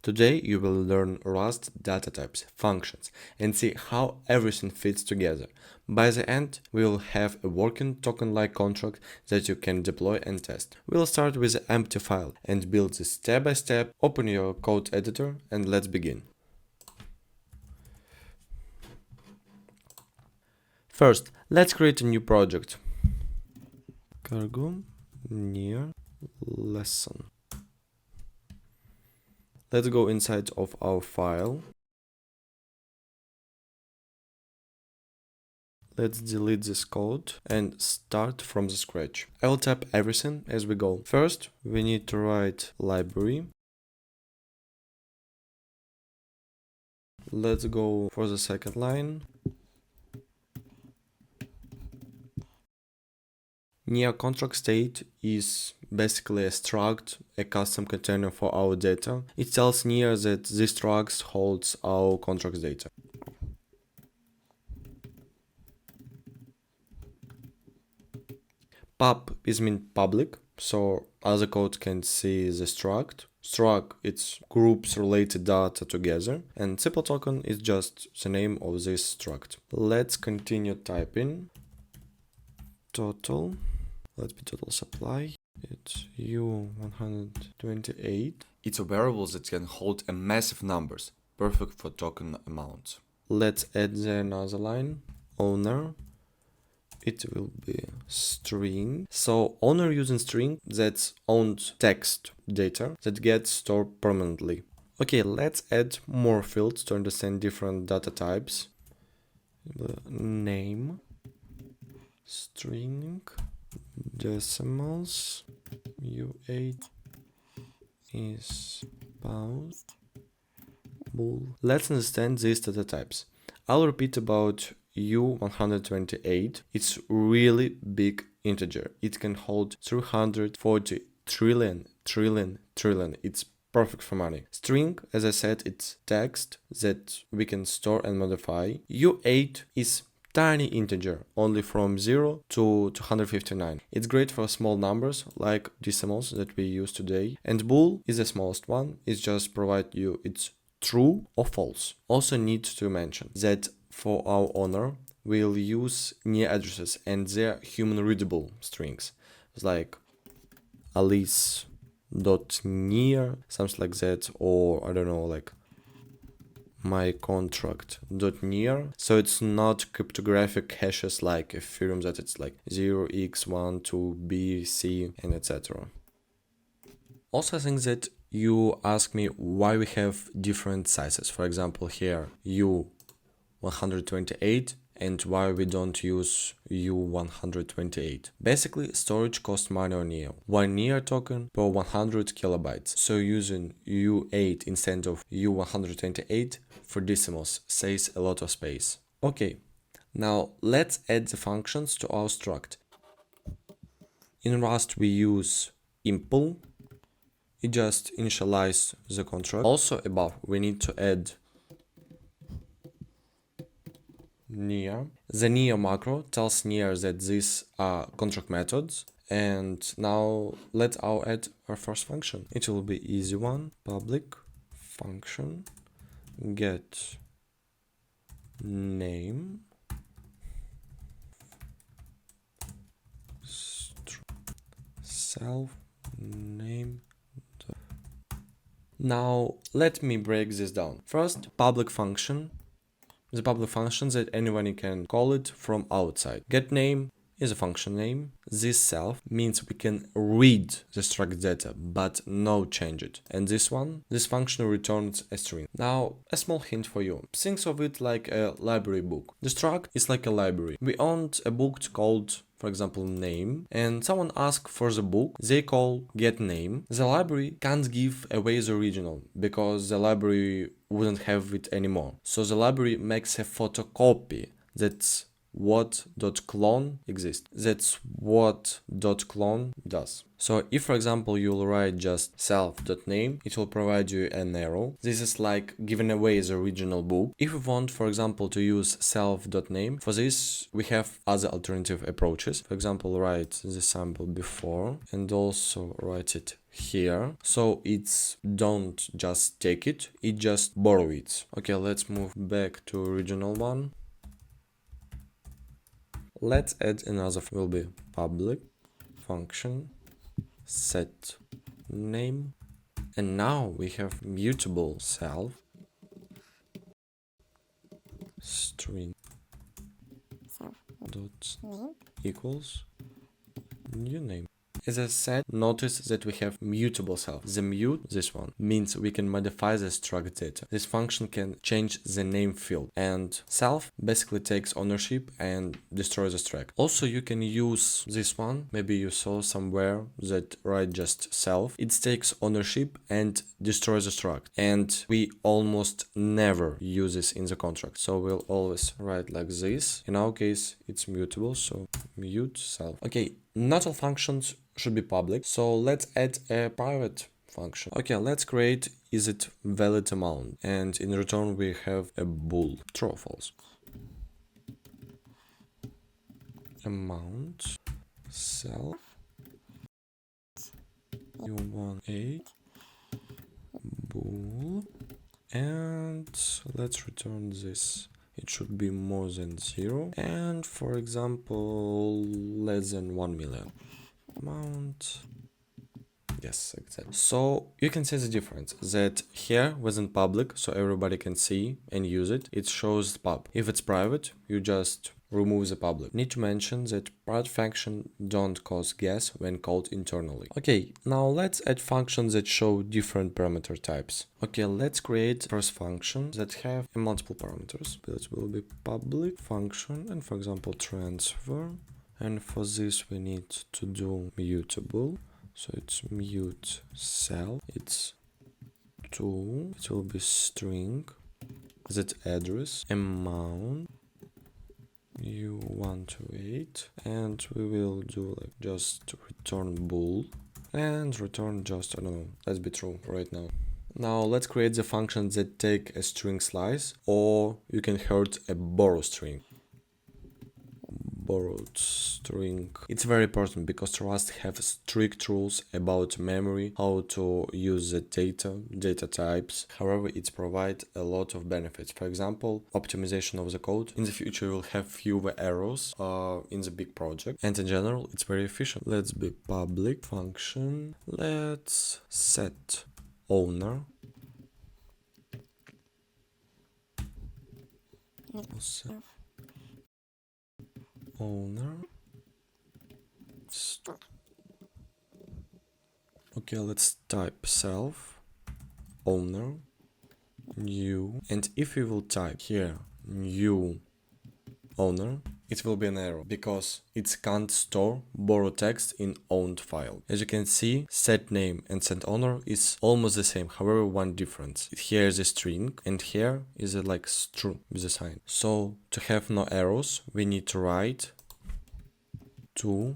Today you will learn Rust data types, functions, and see how everything fits together. By the end, we will have a working token-like contract that you can deploy and test. We'll start with an empty file and build this step by step. Open your code editor and let's begin. First, let's create a new project. Cargo near lesson. Let's go inside of our file. Let's delete this code and start from the scratch. I will type everything as we go. First, we need to write library. Let's go for the second line. Near contract state is basically a struct, a custom container for our data. It tells near that this struct holds our contract data. Pub is mean public, so other code can see the struct. Struct, it's groups related data together, and simple token is just the name of this struct. Let's continue typing. Total. Let's be total supply. It's U128. It's a variable that can hold a massive numbers, perfect for token amounts. Let's add the another line. Owner. It will be string. So owner using string, that's owned text data that gets stored permanently. Okay, let's add more fields to understand different data types. The name, string, decimals, U8 is about bool. Let's understand these data types. I'll repeat about U128. It's really big integer. It can hold 340 trillion. It's perfect for money. String, as I said, it's text that we can store and modify. U8 is tiny integer, only from 0 to 259. It's great for small numbers like decimals that we use today. And bool is the smallest one. It just provides you it's true or false. Also need to mention that for our owner, we'll use near addresses and they're human readable strings. It's like alice.near, something like that, or I don't know, like my contract.near. So it's not cryptographic hashes like Ethereum that it's like 0x1 to B, C, and etc. Also, I think that you ask me why we have different sizes. For example, here U128 and why we don't use U128. Basically, storage costs money on near. One near token per 100 kilobytes. So using U8 instead of U128 for decimals saves a lot of space. Okay, now let's add the functions to our struct. In Rust we use impl. It just initializes the contract. Also above we need to add near. The near macro tells near that these are contract methods. And now let's add our first function. It will be easy one. Public function get name self name. Now let me break this down. First, public function. The public function that anyone can call it from outside. Get name is a function name. This self means we can read the struct data but no change it. And this function returns a string. Now a small hint for you. Think of it like a library book. The struct is like a library. We owned a book called, for example, name, and someone asks for the book, they call get name. The library can't give away the original because the library wouldn't have it anymore. So the library makes a photocopy. That's what .clone exists. That's what .clone does. So if, for example, you'll write just self.name, it will provide you an arrow. This is like giving away the original book. If we want, for example, to use self.name, for this we have other alternative approaches. For example, write the sample before and also write it here, so it's don't just take it, it just borrow it. Okay, let's move back to original one. Let's add another, will be public function set name, and now we have mutable self string dot equals new name. As I said, notice that we have mutable self. The mute, this one, means we can modify the struct data. This function can change the name field, and self basically takes ownership and destroys the struct. Also, you can use this one. Maybe you saw somewhere that write just self. It takes ownership and destroys the struct. And we almost never use this in the contract. So we'll always write like this. In our case, it's mutable, so mute self. Okay, not all functions should be public, so let's add a private function. Okay, let's create is it valid amount, and in return we have a bool, true or false. Amount self u18 bool, and let's return this. It should be more than 0, and for example less than 1 million. Amount, yes, exactly. So you can see the difference that here wasn't public, so everybody can see and use it. It shows pub. If it's private, you just remove the public. Need to mention that private function don't cause gas when called internally. Okay, now let's add functions that show different parameter types. Okay, let's create first function that have multiple parameters. That will be public function, and for example transfer. And for this we need to do mutable, so it's mute self, it's 2, it will be string, that address, amount u128, and we will do like just return bool and return just, I don't know, let's be true right now. Now let's create the functions that take a string slice, or you can hurt a borrow string. Borrowed string. It's very important because Rust have strict rules about memory, how to use the data types. However, it provides a lot of benefits. For example, optimization of the code. In the future, you will have fewer errors in the big project. And in general, it's very efficient. Let's be public function. Let's set owner. Owner. Okay, let's type self owner new, and if we will type here new owner, it will be an error because it can't store borrow text in owned file. As you can see, set name and set owner is almost the same, however one difference. Here is a string and here is a like true with a sign. So to have no errors, we need to write to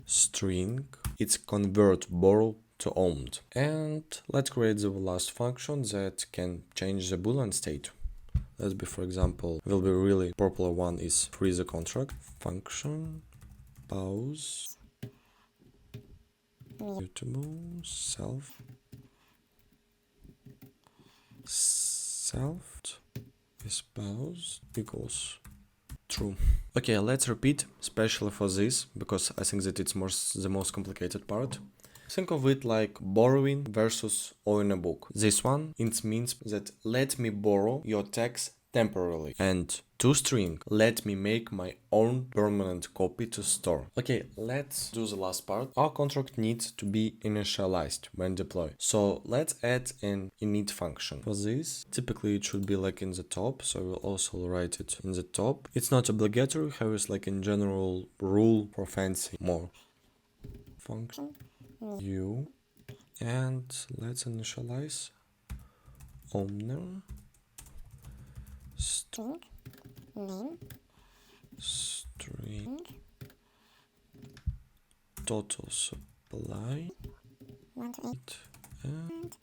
string, it's convert borrow to owned. And let's create the last function that can change the boolean state. Let's be, for example, will be really popular one is freeze the contract function pause mutable self is pause equals true. Okay, let's repeat, especially for this, because I think that it's the most complicated part. Think of it like borrowing versus owning a book. This one, it means that let me borrow your text temporarily. And toString, let me make my own permanent copy to store. Okay, let's do the last part. Our contract needs to be initialized when deployed. So let's add an init function. For this, typically it should be like in the top, so we'll also write it in the top. It's not obligatory, however, it's like in general rule for fancy more. Function u, and let's initialize owner string name string total supply and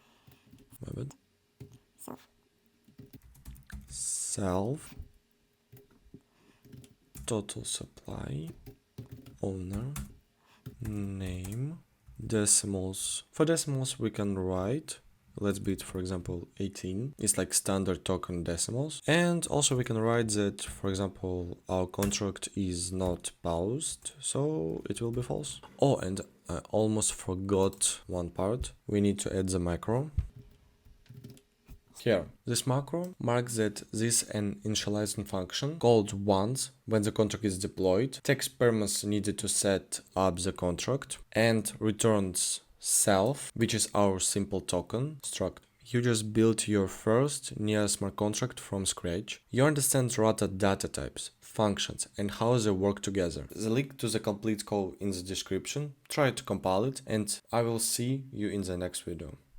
self total supply owner name decimals. For decimals, we can write, let's be it, for example, 18. It's like standard token decimals. And also we can write that, for example, our contract is not paused, so it will be false. Oh, and I almost forgot one part. We need to add the macro. Here, this macro marks that this is an initializing function called once when the contract is deployed, takes permissions needed to set up the contract, and returns self, which is our simple token, Struct. You just built your first near smart contract from scratch. You understand Rata data types, functions, and how they work together. The link to the complete code in the description. Try to compile it, and I will see you in the next video.